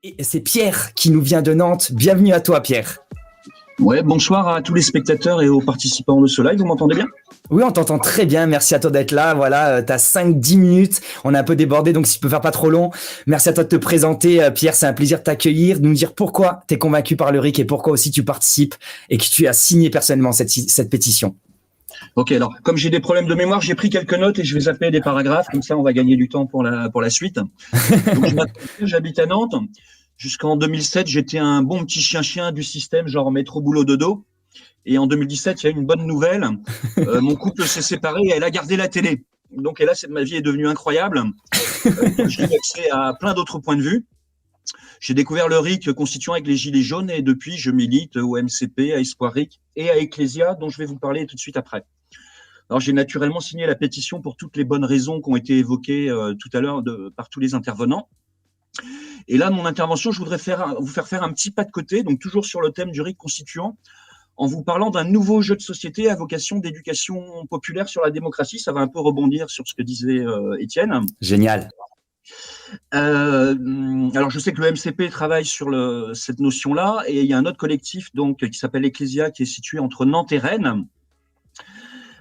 Et c'est Pierre qui nous vient de Nantes. Bienvenue à toi, Pierre. Ouais, bonsoir à tous les spectateurs et aux participants de ce live. Vous m'entendez bien? Oui, on t'entend très bien. Merci à toi d'être là. Voilà, t'as 5-10 minutes. On a un peu débordé, donc si tu peux faire pas trop long. Merci à toi de te présenter. Pierre, c'est un plaisir de t'accueillir, de nous dire pourquoi tu es convaincu par le RIC et pourquoi aussi tu participes et que tu as signé personnellement cette pétition. Ok, alors, comme j'ai des problèmes de mémoire, j'ai pris quelques notes et je vais zapper des paragraphes. Comme ça, on va gagner du temps pour la suite. Donc, je m'appelle Pierre, j'habite à Nantes. Jusqu'en 2007, j'étais un bon petit chien-chien du système, genre métro, boulot, dodo. Et en 2017, il y a eu une bonne nouvelle. Mon couple s'est séparé et elle a gardé la télé. Donc, et là, ma vie est devenue incroyable. J'ai eu accès à plein d'autres points de vue. J'ai découvert le RIC constituant avec les Gilets jaunes et depuis, je milite au MCP, à Espoir RIC et à Ecclesia, dont je vais vous parler tout de suite après. Alors, j'ai naturellement signé la pétition pour toutes les bonnes raisons qui ont été évoquées tout à l'heure par tous les intervenants. Et là, mon intervention, je voudrais vous faire faire un petit pas de côté, donc toujours sur le thème du RIC constituant, en vous parlant d'un nouveau jeu de société à vocation d'éducation populaire sur la démocratie. Ça va un peu rebondir sur ce que disait Étienne. Génial. Alors, je sais que le MCP travaille sur cette notion-là, et il y a un autre collectif donc qui s'appelle Ecclesia, qui est situé entre Nantes et Rennes.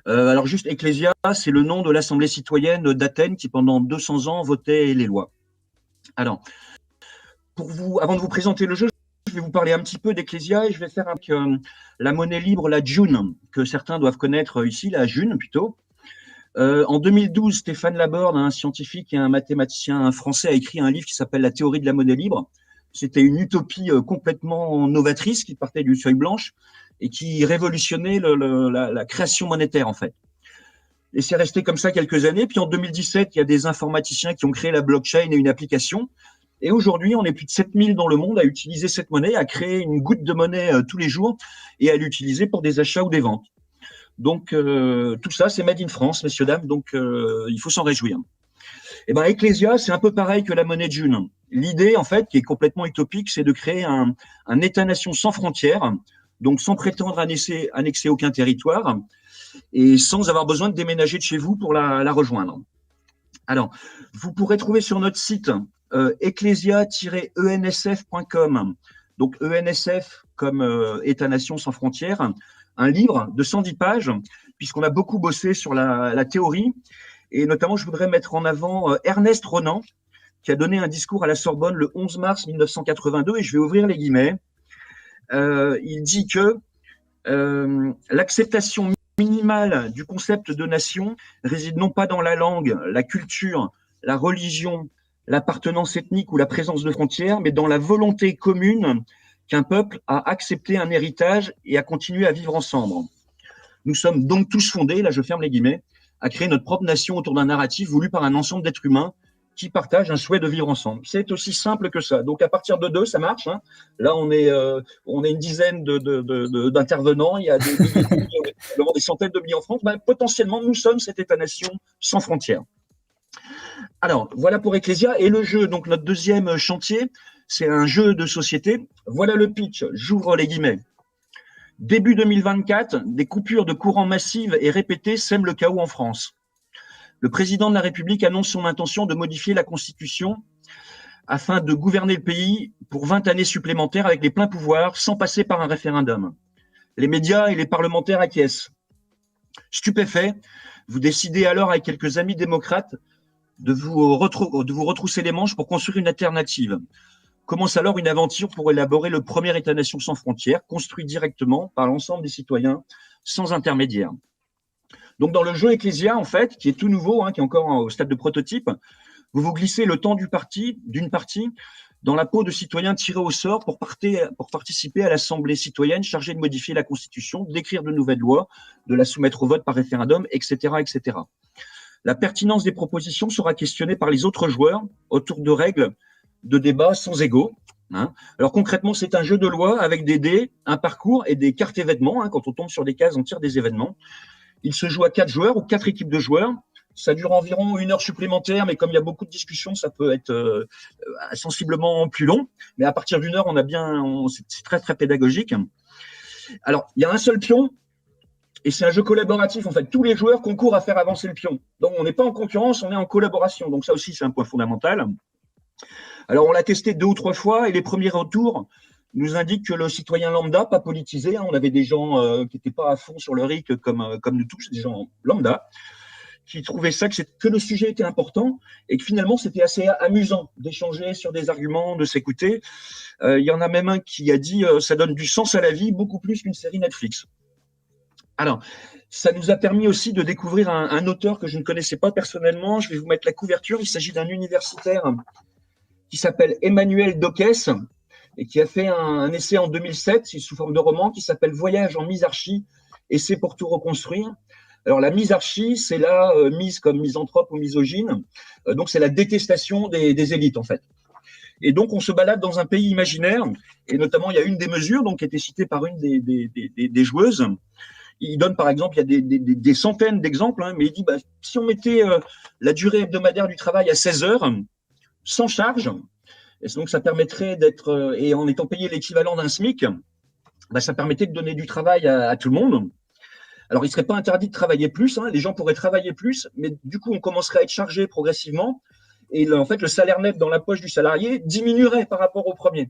Alors, juste Ecclesia, c'est le nom de l'Assemblée citoyenne d'Athènes qui, pendant 200 ans, votait les lois. Alors, avant de vous présenter le jeu, je vais vous parler un petit peu d'Ecclesia et je vais faire avec la monnaie libre, la June, que certains doivent connaître ici, la June plutôt. En 2012, Stéphane Laborde, un scientifique et un mathématicien français, a écrit un livre qui s'appelle La théorie de la monnaie libre. C'était une utopie complètement novatrice qui partait d'une feuille blanche et qui révolutionnait la création monétaire, en fait. Et c'est resté comme ça quelques années. Puis en 2017, il y a des informaticiens qui ont créé la blockchain et une application. Et aujourd'hui, on est plus de 7000 dans le monde à utiliser cette monnaie, à créer une goutte de monnaie tous les jours et à l'utiliser pour des achats ou des ventes. Donc, tout ça, c'est made in France, messieurs, dames, donc il faut s'en réjouir. Et bien, Ecclesia, c'est un peu pareil que la monnaie June. L'idée, en fait, qui est complètement utopique, c'est de créer un État-nation sans frontières, donc sans prétendre annexer aucun territoire, et sans avoir besoin de déménager de chez vous pour la rejoindre. Alors, vous pourrez trouver sur notre site ecclesia-ensf.com, donc ENSF comme État-nation sans frontières, un livre de 110 pages, puisqu'on a beaucoup bossé sur la théorie. Et notamment, je voudrais mettre en avant Ernest Renan, qui a donné un discours à la Sorbonne le 11 mars 1982, et je vais ouvrir les guillemets. Il dit que l'acceptation minimale du concept de nation réside non pas dans la langue, la culture, la religion, l'appartenance ethnique ou la présence de frontières, mais dans la volonté commune qu'un peuple a accepté un héritage et a continué à vivre ensemble. Nous sommes donc tous fondés, là je ferme les guillemets, à créer notre propre nation autour d'un narratif voulu par un ensemble d'êtres humains qui partagent un souhait de vivre ensemble. C'est aussi simple que ça. Donc à partir de 2, ça marche. Hein. Là, on est une dizaine d'intervenants, il y a des centaines de milliers en France. Ben, potentiellement, nous sommes cette État-nation sans frontières. Alors, voilà pour Ecclesia. Et le jeu, donc notre deuxième chantier, c'est un jeu de société. Voilà le pitch, j'ouvre les guillemets. Début 2024, des coupures de courant massives et répétées sèment le chaos en France. Le président de la République annonce son intention de modifier la Constitution afin de gouverner le pays pour 20 années supplémentaires avec les pleins pouvoirs sans passer par un référendum. Les médias et les parlementaires acquiescent. Stupéfait, vous décidez alors avec quelques amis démocrates de vous retrousser les manches pour construire une alternative. Commence alors une aventure pour élaborer le premier État-nation sans frontières, construit directement par l'ensemble des citoyens, sans intermédiaire. Donc dans le jeu Ecclesia, en fait, qui est tout nouveau, qui est encore au stade de prototype, vous vous glissez le temps d'une partie dans la peau de citoyens tirés au sort pour participer à l'Assemblée citoyenne chargée de modifier la Constitution, d'écrire de nouvelles lois, de la soumettre au vote par référendum, etc., etc. La pertinence des propositions sera questionnée par les autres joueurs autour de règles de débat sans égaux. Alors concrètement, c'est un jeu de loi avec des dés, un parcours et des cartes événements. Quand on tombe sur des cases, on tire des événements. Il se joue à 4 joueurs ou 4 équipes de joueurs. Ça dure environ 1 heure supplémentaire, mais comme il y a beaucoup de discussions, ça peut être sensiblement plus long. Mais à partir d'1 heure, c'est très, très pédagogique. Alors, il y a un seul pion, et c'est un jeu collaboratif. En fait, tous les joueurs concourent à faire avancer le pion. Donc, on n'est pas en concurrence, on est en collaboration. Donc, ça aussi, c'est un point fondamental. Alors, on l'a testé 2 ou 3 fois et les premiers retours nous indiquent que le citoyen lambda, pas politisé, on avait des gens qui n'étaient pas à fond sur le RIC comme nous tous, des gens lambda, qui trouvaient ça que le sujet était important et que finalement c'était assez amusant d'échanger sur des arguments, de s'écouter. Il y en a même un qui a dit ça donne du sens à la vie beaucoup plus qu'une série Netflix. Alors, ça nous a permis aussi de découvrir un auteur que je ne connaissais pas personnellement. Je vais vous mettre la couverture. Il s'agit d'un universitaire qui s'appelle Emmanuel Dockès et qui a fait un essai en 2007 sous forme de roman qui s'appelle Voyage en misarchie, essai pour tout reconstruire. Alors, la misarchie, c'est la mise comme misanthrope ou misogyne. Donc, c'est la détestation des élites, en fait. Et donc, on se balade dans un pays imaginaire. Et notamment, il y a une des mesures donc, qui a été citée par une des joueuses. Il donne, par exemple, il y a des centaines d'exemples, hein, mais il dit, si on mettait la durée hebdomadaire du travail à 16 heures, sans charge, et donc ça permettrait d'être, et en étant payé l'équivalent d'un SMIC, ça permettait de donner du travail à tout le monde. Alors, il ne serait pas interdit de travailler plus, hein, les gens pourraient travailler plus, mais du coup, on commencerait à être chargé progressivement, et en fait, le salaire net dans la poche du salarié diminuerait par rapport au premier.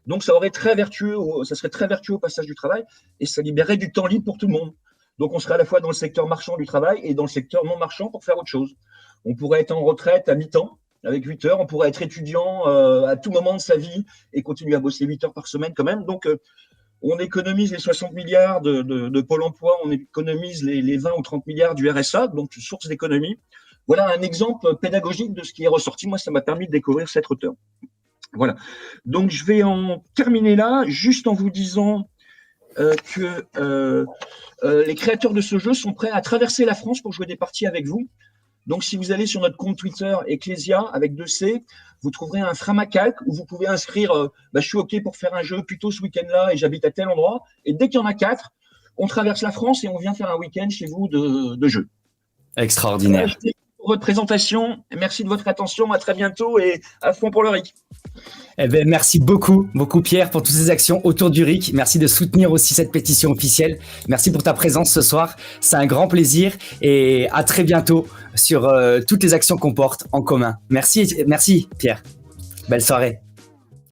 Donc, ça serait très vertueux au passage du travail et ça libérerait du temps libre pour tout le monde. Donc, on serait à la fois dans le secteur marchand du travail et dans le secteur non marchand pour faire autre chose. On pourrait être en retraite à mi-temps avec 8 heures. On pourrait être étudiant à tout moment de sa vie et continuer à bosser 8 heures par semaine quand même. Donc, on économise les 60 milliards de Pôle emploi, on économise les 20 ou 30 milliards du RSA, donc source d'économie. Voilà un exemple pédagogique de ce qui est ressorti. Moi, ça m'a permis de découvrir cet auteur. Voilà. Donc, je vais en terminer là, juste en vous disant que les créateurs de ce jeu sont prêts à traverser la France pour jouer des parties avec vous. Donc, si vous allez sur notre compte Twitter Ecclesia avec 2C, vous trouverez un Framacalc où vous pouvez inscrire je suis OK pour faire un jeu plutôt ce week-end-là et j'habite à tel endroit. Et dès qu'il y en a 4, on traverse la France et on vient faire un week-end chez vous de jeu. Extraordinaire. Pour votre présentation. Merci de votre attention. À très bientôt et à fond pour le RIC. Eh ben, merci beaucoup Pierre pour toutes ces actions autour du RIC. Merci de soutenir aussi cette pétition officielle. Merci pour ta présence ce soir. C'est un grand plaisir et à très bientôt sur toutes les actions qu'on porte en commun. Merci Pierre. Belle soirée.